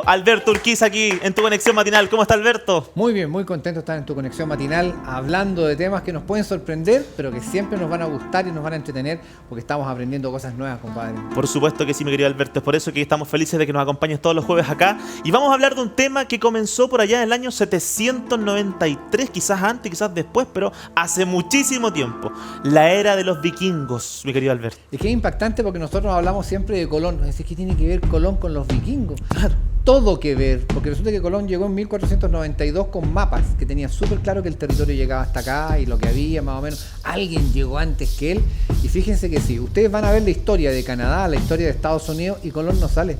Alberto Urquiza aquí en Tu Conexión Matinal. ¿Cómo está, Alberto? Muy bien, muy contento de estar en Tu Conexión Matinal hablando de temas que nos pueden sorprender, pero que siempre nos van a gustar y nos van a entretener porque estamos aprendiendo cosas nuevas, compadre. Por supuesto que sí, mi querido Alberto. Es por eso que estamos felices de que nos acompañes todos los jueves acá. Y vamos a hablar de un tema que comenzó por allá en el año 793, quizás antes, quizás después, pero hace muchísimo tiempo. La era de los vikingos, mi querido Alberto. Es que es impactante porque nosotros hablamos siempre de Colón. Es decir, ¿qué tiene que ver Colón con los vikingos? Claro. Todo que ver, porque resulta que Colón llegó en 1492 con mapas que tenían súper claro que el territorio llegaba hasta acá y lo que había más o menos. Alguien llegó antes que él y fíjense que sí, ustedes van a ver la historia de Canadá, la historia de Estados Unidos y Colón no sale.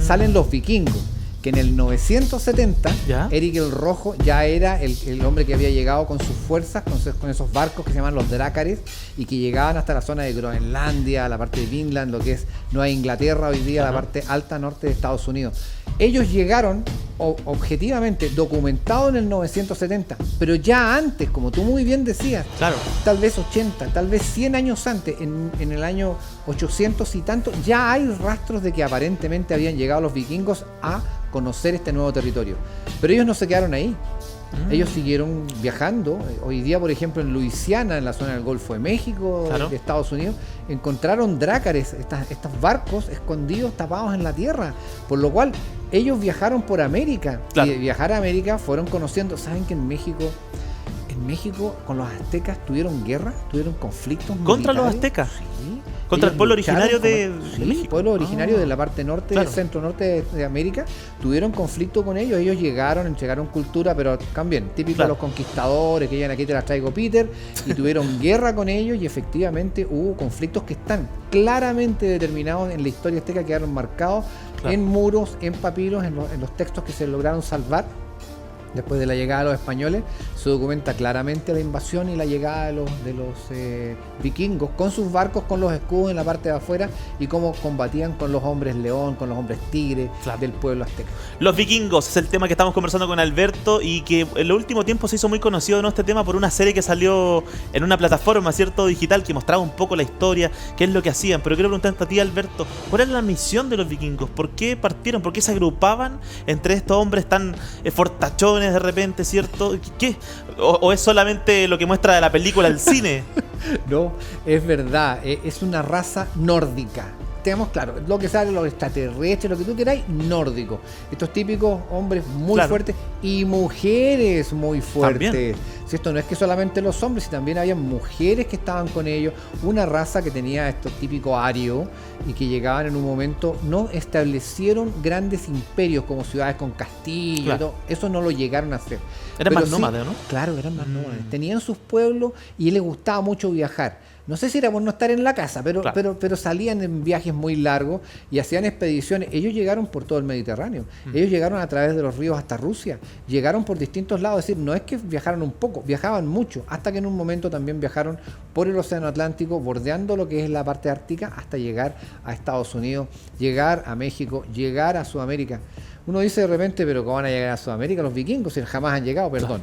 Salen los vikingos, que en el 970 ¿Ya? Eric el Rojo ya era el hombre que había llegado con sus fuerzas, con esos barcos que se llaman los drácares y que llegaban hasta la zona de Groenlandia, la parte de Vinland, lo que es Nueva Inglaterra hoy día, la parte alta norte de Estados Unidos. Ellos llegaron objetivamente documentados en el 970, pero ya antes, como tú muy bien decías, Claro. tal vez 80, tal vez 100 años antes, en el año 800 y tanto, ya hay rastros de que aparentemente habían llegado los vikingos a conocer este nuevo territorio. Pero ellos no se quedaron ahí. Ellos siguieron viajando. Hoy día, por ejemplo, en Luisiana, en la zona del Golfo de México, Claro. de Estados Unidos, encontraron drácares, estos barcos escondidos, tapados en la tierra. Por lo cual, ellos viajaron por América. Claro. Y de viajar a América fueron conociendo. ¿Saben que en México con los aztecas tuvieron guerra? ¿Tuvieron conflictos ¿Contra los militares? aztecas? Sí. ¿Contra el Ellos pueblo lucharon originario de Sí, México? pueblo originario de la parte norte, Claro. centro-norte de América. Tuvieron conflicto con ellos. Ellos llegaron, entregaron cultura, pero también típico Claro. de los conquistadores que llegan aquí, te las traigo, Peter. Y tuvieron guerra con ellos y efectivamente hubo conflictos que están claramente determinados en la historia azteca, quedaron marcados Claro. en muros, en papiros, en los textos que se lograron salvar. Después de la llegada de los españoles, se documenta claramente la invasión y la llegada de los vikingos con sus barcos, con los escudos en la parte de afuera y cómo combatían con los hombres león, con los hombres tigre Claro. del pueblo azteca. Los vikingos es el tema que estamos conversando con Alberto y que en el último tiempo se hizo muy conocido, ¿no?, este tema por una serie que salió en una plataforma, ¿cierto?, digital, que mostraba un poco la historia, qué es lo que hacían. Pero quiero preguntarte a ti, Alberto, ¿cuál era la misión de los vikingos? ¿Por qué partieron? ¿Por qué se agrupaban entre estos hombres tan fortachones de repente, ¿cierto? ¿Qué? ¿O es solamente lo que muestra la película, el cine? No, es verdad, es una raza nórdica. Tengamos claro, lo que sale, los extraterrestres, lo que tú queráis, nórdico. Estos típicos hombres muy Claro. fuertes y mujeres muy fuertes. También. Si esto no es que solamente los hombres, sino también había mujeres que estaban con ellos. Una raza que tenía estos típicos arios y que llegaban en un momento, no establecieron grandes imperios como ciudades con castillos. Claro. Y todo. Eso no lo llegaron a hacer. Eran Pero más sí, nómades, ¿no? Claro, eran más nómades. Tenían sus pueblos y les gustaba mucho viajar. No sé si era por no estar en la casa, pero, Claro. pero salían en viajes muy largos y hacían expediciones. Ellos llegaron por todo el Mediterráneo. Ellos llegaron a través de los ríos hasta Rusia. Llegaron por distintos lados. Es decir, no es que viajaron un poco, viajaban mucho. Hasta que en un momento también viajaron por el Océano Atlántico, bordeando lo que es la parte ártica, hasta llegar a Estados Unidos, llegar a México, llegar a Sudamérica. Uno dice de repente, pero ¿cómo van a llegar a Sudamérica los vikingos? Si jamás han llegado, perdón.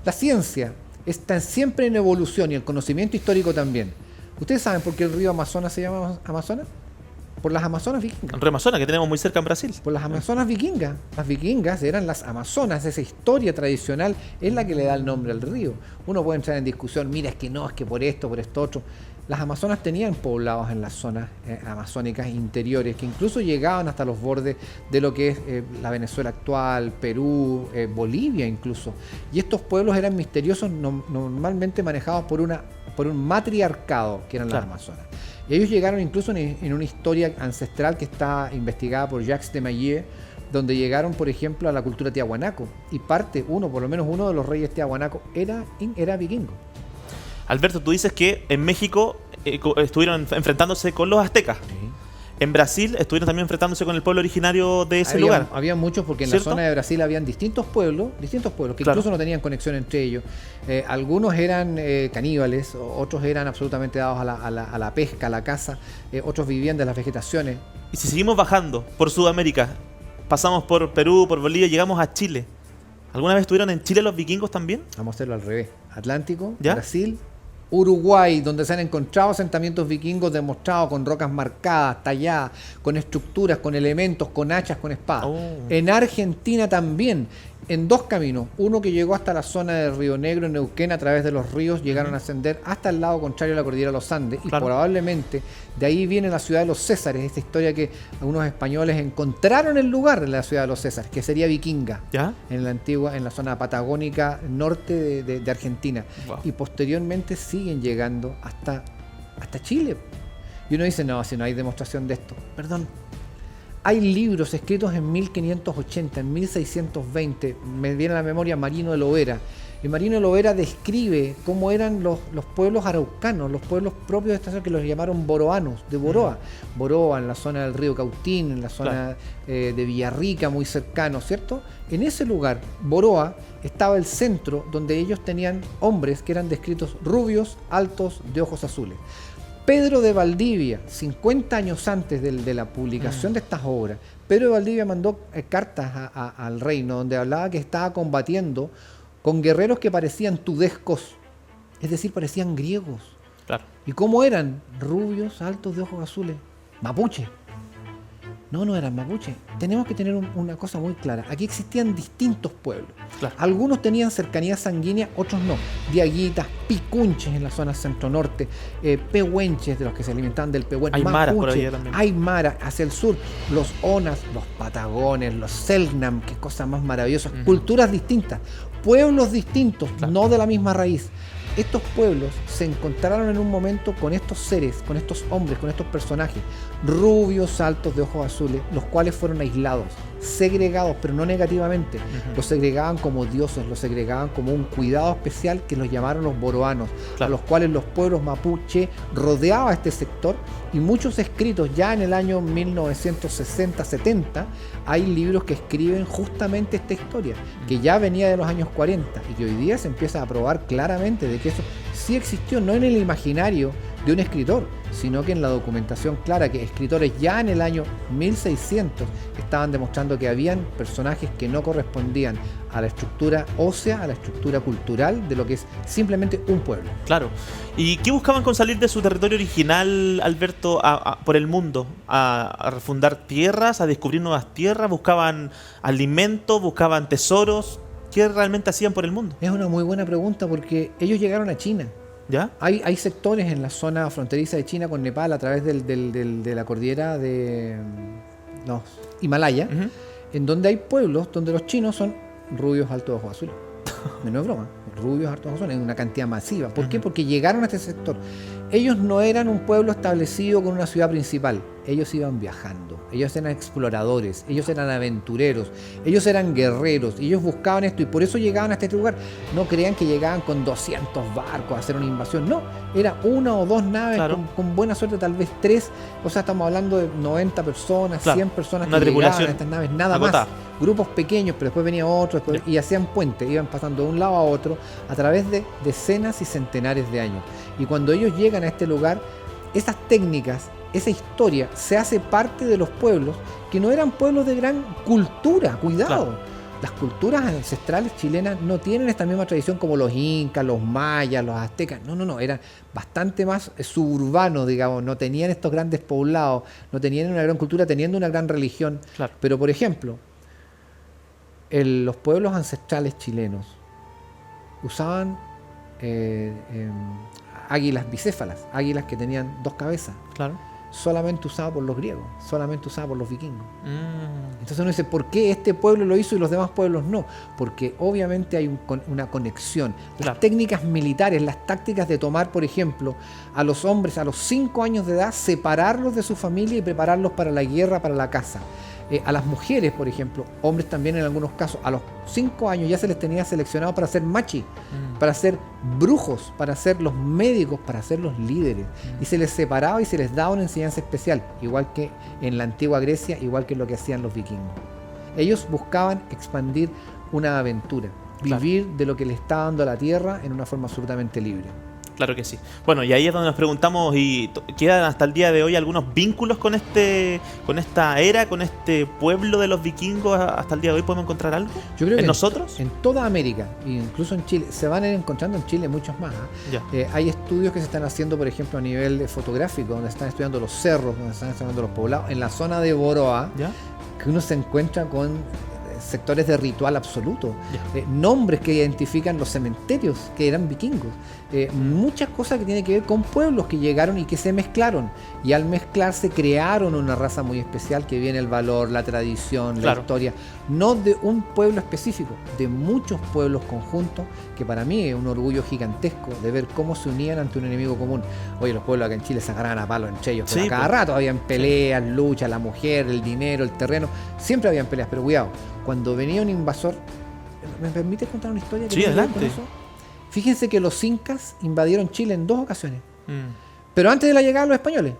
La ciencia está siempre en evolución y el conocimiento histórico también. ¿Ustedes saben por qué el río Amazonas se llama Amazonas? Por las Amazonas vikingas. En Río Amazonas, que tenemos muy cerca en Brasil. Por las Amazonas vikingas. Las vikingas eran las Amazonas. Esa historia tradicional es la que le da el nombre al río. Uno puede entrar en discusión, mira, es que no, es que por esto otro. Las Amazonas tenían poblados en las zonas amazónicas interiores que incluso llegaban hasta los bordes de lo que es la Venezuela actual, Perú, Bolivia incluso. Y estos pueblos eran misteriosos, normalmente manejados por un matriarcado, que eran las Claro. Amazonas. Y ellos llegaron incluso en una historia ancestral que está investigada por Jacques de Maillet, donde llegaron, por ejemplo, a la cultura tiahuanaco. Y por lo menos uno de los reyes tiahuanaco era vikingo. Alberto, tú dices que en México estuvieron enfrentándose con los aztecas. En Brasil estuvieron también enfrentándose con el pueblo originario de ese lugar. Había muchos, porque en ¿Cierto? la zona de Brasil habían distintos pueblos que Claro. incluso no tenían conexión entre ellos. Algunos eran caníbales, otros eran absolutamente dados a la pesca, a la caza, otros vivían de las vegetaciones. Y si seguimos bajando por Sudamérica, pasamos por Perú, por Bolivia, llegamos a Chile. ¿Alguna vez estuvieron en Chile los vikingos también? Vamos a hacerlo al revés. Atlántico, ¿Ya? Brasil, Uruguay, donde se han encontrado asentamientos vikingos demostrados con rocas marcadas, talladas, con estructuras, con elementos, con hachas, con espadas. En Argentina también, en dos caminos. Uno que llegó hasta la zona del Río Negro, en Neuquén, a través de los ríos, llegaron a ascender hasta el lado contrario de la cordillera de los Andes. Y probablemente de ahí viene la ciudad de los Césares, esta historia que algunos españoles encontraron el lugar de la ciudad de los Césares, que sería vikinga, ¿ya? En la antigua, en la zona patagónica norte de Argentina. Wow. Y posteriormente siguen llegando hasta Chile. Y uno dice, no, si no hay demostración de esto. Perdón. Hay libros escritos en 1580, en 1620, me viene a la memoria Marino de Lovera. Y Marino de Lovera describe cómo eran los pueblos araucanos, los pueblos propios de esta zona, que los llamaron boroanos, de Boroa. Boroa, en la zona del río Cautín, en la zona de Villarrica, muy cercano, ¿cierto? En ese lugar, Boroa, estaba el centro donde ellos tenían hombres que eran descritos rubios, altos, de ojos azules. Pedro de Valdivia, 50 años antes de la publicación de estas obras, Pedro de Valdivia mandó cartas al reino donde hablaba que estaba combatiendo con guerreros que parecían tudescos, es decir, parecían griegos. Claro. ¿Y cómo eran? Rubios, altos, de ojos azules, mapuche. No eran mapuche. Tenemos que tener una cosa muy clara. Aquí existían distintos pueblos. Claro. Algunos tenían cercanía sanguínea, otros no. Diaguitas, picunches en la zona centro-norte, pehuenches de los que se alimentaban del pehuen, aymaras por ahí también. Aymara hacia el sur, los onas, los patagones, los selknam, qué cosas más maravillosas. Culturas distintas, pueblos distintos, no de la misma raíz. Estos pueblos se encontraron en un momento con estos seres, con estos hombres, con estos personajes, rubios, altos, de ojos azules, los cuales fueron aislados, segregados, pero no negativamente. Los segregaban como dioses, los segregaban como un cuidado especial que los llamaron los boroanos, a los cuales los pueblos mapuche rodeaba este sector, y muchos escritos ya en el año 1960-70 hay libros que escriben justamente esta historia, que ya venía de los años 40 y que hoy día se empieza a probar claramente de que eso sí existió, no en el imaginario de un escritor, sino que en la documentación clara, que escritores ya en el año 1600 estaban demostrando que habían personajes que no correspondían a la estructura ósea, a la estructura cultural de lo que es simplemente un pueblo. Claro. ¿Y qué buscaban con salir de su territorio original, Alberto, por el mundo? ¿A refundar tierras, a descubrir nuevas tierras? ¿Buscaban alimento? ¿Buscaban tesoros? ¿Qué realmente hacían por el mundo? Es una muy buena pregunta, porque ellos llegaron a China. ¿Ya? Hay sectores en la zona fronteriza de China con Nepal a través de la cordillera de los Himalaya, en donde hay pueblos donde los chinos son rubios, altos, ojos azules. No es broma, rubios, altos, ojos azules, en una cantidad masiva. ¿Por qué? Porque llegaron a este sector. Ellos no eran un pueblo establecido con una ciudad principal. Ellos iban viajando, ellos eran exploradores, ellos eran aventureros, ellos eran guerreros, y ellos buscaban esto, y por eso llegaban a este lugar. No crean que llegaban con 200 barcos a hacer una invasión, no, era una o dos naves, con buena suerte tal vez 3, o sea, estamos hablando de 90 personas, 100 personas una que tripulación llegaban a estas naves, nada más, grupos pequeños, pero después venía otro, y hacían puentes, iban pasando de un lado a otro a través de decenas y centenares de años. Y cuando ellos llegan a este lugar, esas técnicas, esa historia se hace parte de los pueblos que no eran pueblos de gran cultura, cuidado. Claro. Las culturas ancestrales chilenas no tienen esta misma tradición como los incas, los mayas, los aztecas. No, eran bastante más suburbanos, digamos, no tenían estos grandes poblados, no tenían una gran cultura, teniendo una gran religión. Claro. Pero, por ejemplo, los pueblos ancestrales chilenos usaban águilas bicéfalas, águilas que tenían 2 cabezas. Claro. Solamente usado por los griegos, solamente usado por los vikingos. Entonces uno dice, ¿por qué este pueblo lo hizo y los demás pueblos no? Porque obviamente hay una conexión. Las técnicas militares, las tácticas de tomar, por ejemplo, a los hombres a los 5 años de edad, separarlos de su familia y prepararlos para la guerra, para la caza. A las mujeres, por ejemplo, hombres también en algunos casos, a los 5 años ya se les tenía seleccionado para ser machi, para ser brujos, para ser los médicos, para ser los líderes. Y se les separaba y se les daba una enseñanza especial, igual que en la antigua Grecia, igual que lo que hacían los vikingos. Ellos buscaban expandir una aventura, vivir de lo que le está dando la tierra en una forma absolutamente libre. Claro que sí. Bueno, y ahí es donde nos preguntamos, ¿y quedan hasta el día de hoy algunos vínculos con esta era, con este pueblo de los vikingos? ¿Hasta el día de hoy podemos encontrar algo? Yo creo que nosotros? En toda América, incluso en Chile, se van a ir encontrando en Chile muchos más. Hay estudios que se están haciendo, por ejemplo, a nivel fotográfico, donde están estudiando los cerros, donde están estudiando los poblados, en la zona de Boroa, que uno se encuentra con sectores de ritual absoluto, nombres que identifican los cementerios que eran vikingos, muchas cosas que tienen que ver con pueblos que llegaron y que se mezclaron, y al mezclarse crearon una raza muy especial que viene el valor, la tradición, la historia, no de un pueblo específico, de muchos pueblos conjuntos, que para mí es un orgullo gigantesco de ver cómo se unían ante un enemigo común. Oye, los pueblos acá en Chile se agarraban a palos entre ellos, pero cada rato habían peleas, luchas, la mujer, el dinero, el terreno, siempre habían peleas, pero cuidado, cuando venía un invasor, ¿me permite contar una historia? Sí, adelante. Fíjense que los incas invadieron Chile en 2 ocasiones, pero antes de la llegada de los españoles.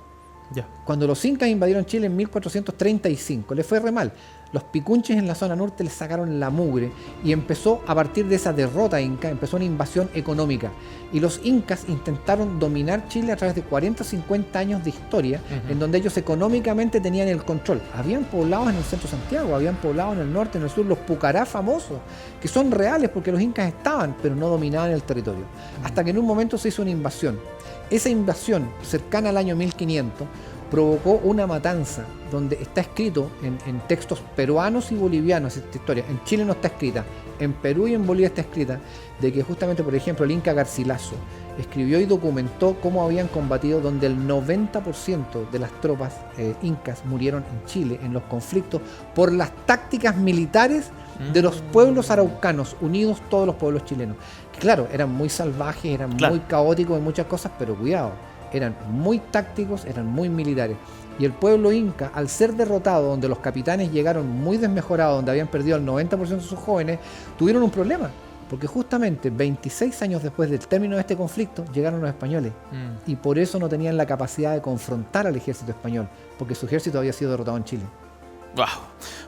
Cuando los incas invadieron Chile en 1435, les fue re mal. Los picunches en la zona norte les sacaron la mugre y empezó, a partir de esa derrota inca, empezó una invasión económica. Y los incas intentaron dominar Chile a través de 40 o 50 años de historia, en donde ellos económicamente tenían el control. Habían poblados en el centro de Santiago, habían poblados en el norte, en el sur, los pucará famosos, que son reales porque los incas estaban, pero no dominaban el territorio. Hasta que en un momento se hizo una invasión. Esa invasión, cercana al año 1500, provocó una matanza, donde está escrito en textos peruanos y bolivianos esta historia. En Chile no está escrita, en Perú y en Bolivia está escrita, de que justamente, por ejemplo, el Inca Garcilaso escribió y documentó cómo habían combatido, donde el 90% de las tropas incas murieron en Chile en los conflictos por las tácticas militares de los pueblos araucanos, unidos todos los pueblos chilenos. Que claro, eran muy salvajes, eran muy caóticos en muchas cosas, pero cuidado, eran muy tácticos, eran muy militares. Y el pueblo inca, al ser derrotado, donde los capitanes llegaron muy desmejorados, donde habían perdido el 90% de sus jóvenes, tuvieron un problema. Porque justamente 26 años después del término de este conflicto, llegaron los españoles. Y por eso no tenían la capacidad de confrontar al ejército español, porque su ejército había sido derrotado en Chile. Wow.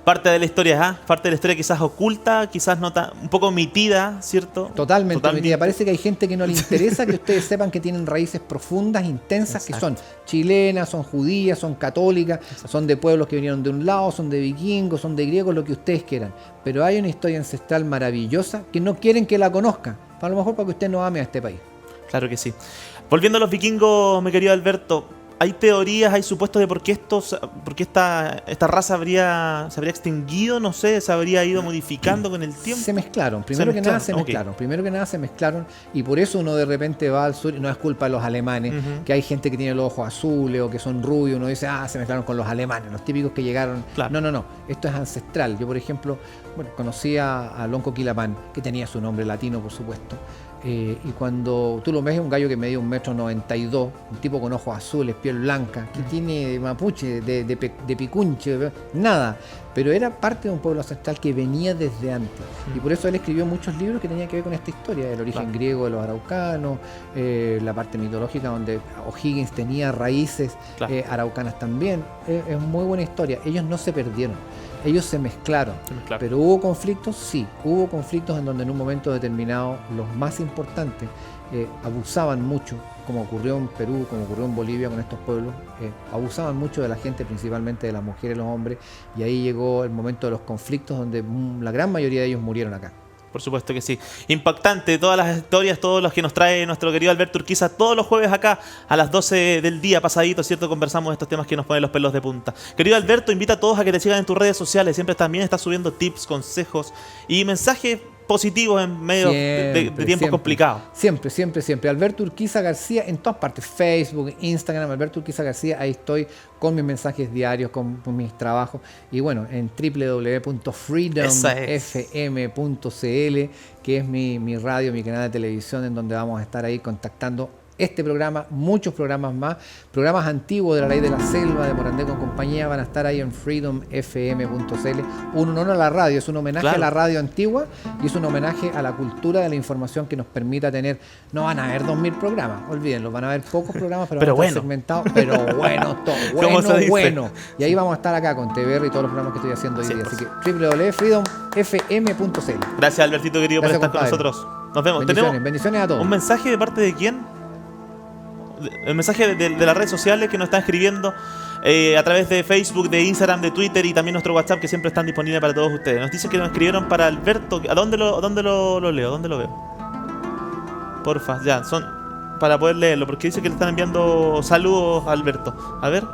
Parte de la historia, parte de la historia quizás oculta, quizás no tan, un poco omitida, ¿cierto? Totalmente omitida. Parece que hay gente que no le interesa que ustedes sepan que tienen raíces profundas, intensas, que son chilenas, son judías, son católicas, son de pueblos que vinieron de un lado, son de vikingos, son de griegos, lo que ustedes quieran. Pero hay una historia ancestral maravillosa que no quieren que la conozcan. A lo mejor para que usted no ame a este país. Claro que sí. Volviendo a los vikingos, mi querido Alberto, hay teorías, hay supuestos de por qué esta raza se habría extinguido, no sé, se habría ido modificando con el tiempo. Se mezclaron, primero que nada se mezclaron, y por eso uno de repente va al sur, y no es culpa de los alemanes, que hay gente que tiene los ojos azules o que son rubios, uno dice, se mezclaron con los alemanes, los típicos que llegaron. No, esto es ancestral. Yo, por ejemplo, conocí a Lonco Quilapán, que tenía su nombre latino, por supuesto. Y cuando tú lo ves, es un gallo que medía 1,92 m, un tipo con ojos azules, piel blanca, que tiene mapuche, de picunche, nada. Pero era parte de un pueblo ancestral que venía desde antes. Y por eso él escribió muchos libros que tenían que ver con esta historia, el origen griego de los araucanos, la parte mitológica donde O'Higgins tenía raíces araucanas también. Es muy buena historia. Ellos no se perdieron. Ellos se mezclaron, pero hubo conflictos, sí, hubo conflictos en donde en un momento determinado los más importantes abusaban mucho, como ocurrió en Perú, como ocurrió en Bolivia con estos pueblos, abusaban mucho de la gente, principalmente de las mujeres y los hombres, y ahí llegó el momento de los conflictos donde la gran mayoría de ellos murieron acá. Por supuesto que sí. Impactante todas las historias, todos los que nos trae nuestro querido Alberto Urquiza todos los jueves acá a las 12 del día pasadito, ¿cierto? Conversamos estos temas que nos ponen los pelos de punta. Querido Alberto, invita a todos a que te sigan en tus redes sociales. Siempre también estás subiendo tips, consejos y mensajes positivos en medio de tiempos complicados. Siempre. Alberto Urquiza García en todas partes, Facebook, Instagram, Alberto Urquiza García, ahí estoy con mis mensajes diarios, con mis trabajos, y bueno, en www.freedomfm.cl, que es mi radio, mi canal de televisión, en donde vamos a estar ahí contactando este programa, muchos programas más, programas antiguos de La Ley de la Selva, de Morandé con compañía, van a estar ahí en freedomfm.cl. Un honor a la radio, es un homenaje a la radio antigua y es un homenaje a la cultura de la información que nos permita tener, no van a haber 2000 programas, olvídenlo, van a haber pocos programas, pero van a estar segmentados, pero bueno, todo bueno. Y ahí vamos a estar acá con TVR y todos los programas que estoy haciendo hoy día, así que www.freedomfm.cl. Gracias, Albertito querido, por estar con nosotros. Nos vemos. Bendiciones a todos. ¿Un mensaje de parte de quién? el mensaje de las redes sociales que nos están escribiendo a través de Facebook, de Instagram, de Twitter y también nuestro WhatsApp, que siempre están disponibles para todos ustedes. Nos dice que nos escribieron para Alberto. ¿A dónde lo leo? ¿Dónde lo veo? Porfa, ya, son para poder leerlo, porque dice que le están enviando saludos a Alberto. A ver.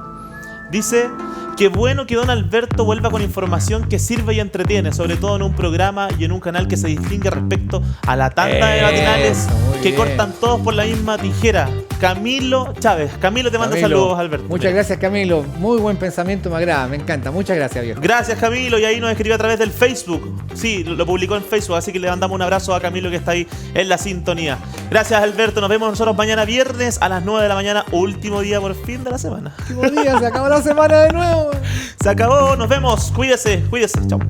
Dice: qué bueno que don Alberto vuelva con información que sirve y entretiene, sobre todo en un programa y en un canal que se distingue respecto a la tanda de matinales que cortan todos por la misma tijera. Camilo Chávez. Camilo te manda saludos, Alberto. Muchas gracias, Camilo. Muy buen pensamiento, me agrada, me encanta. Muchas gracias, viejo. Gracias, Camilo. Y ahí nos escribió a través del Facebook. Sí, lo publicó en Facebook, así que le mandamos un abrazo a Camilo que está ahí en la sintonía. Gracias, Alberto. Nos vemos nosotros mañana viernes a las 9 de la mañana, último día por fin de la semana. Último día, se acabó la semana de nuevo. Se acabó, nos vemos. Cuídese. Chao.